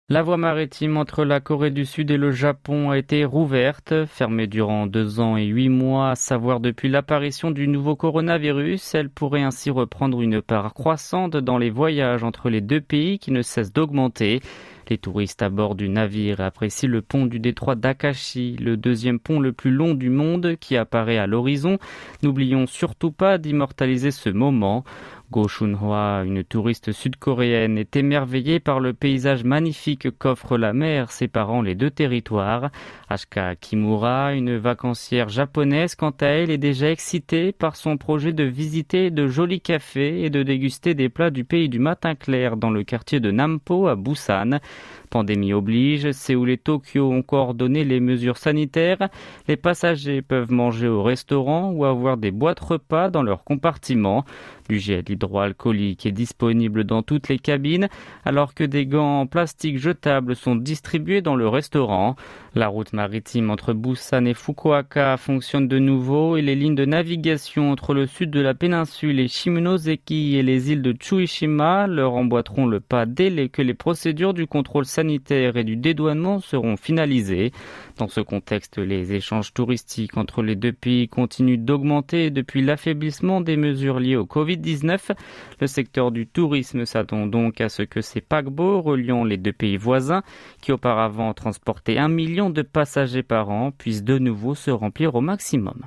La voie maritime entre la Corée du Sud et le Japon a été rouverte, fermée durant 2 ans et 8 mois, à savoir depuis l'apparition du nouveau coronavirus. Elle pourrait ainsi reprendre une part croissante dans les voyages entre les deux pays qui ne cessent d'augmenter. Les touristes à bord du navire apprécient le pont du détroit d'Akashi, le deuxième pont le plus long du monde qui apparaît à l'horizon. N'oublions surtout pas d'immortaliser ce moment. Go Shun-hwa, une touriste sud-coréenne, est émerveillée par le paysage magnifique qu'offre la mer séparant les deux territoires. Ashika Kimura, une vacancière japonaise, quant à elle, est déjà excitée par son projet de visiter de jolis cafés et de déguster des plats du pays du matin clair dans le quartier de Nampo à Busan. Pandémie oblige, Séoul et Tokyo ont coordonné les mesures sanitaires. Les passagers peuvent manger au restaurant ou avoir des boîtes repas dans leur compartiment. Du gel hydroalcoolique est disponible dans toutes les cabines, alors que des gants en plastique jetables sont distribués dans le restaurant. La route maritime entre Busan et Fukuoka fonctionne de nouveau et les lignes de navigation entre le sud de la péninsule et Shimonoseki et les îles de Tsushima leur emboîteront le pas dès que les procédures du contrôle sanitaire et du dédouanement seront finalisées. Dans ce contexte, les échanges touristiques entre les deux pays continuent d'augmenter depuis l'affaiblissement des mesures liées au Covid-19. Le secteur du tourisme s'attend donc à ce que ces paquebots reliant les deux pays voisins, qui auparavant transportaient 1 million de passagers par an, puissent de nouveau se remplir au maximum.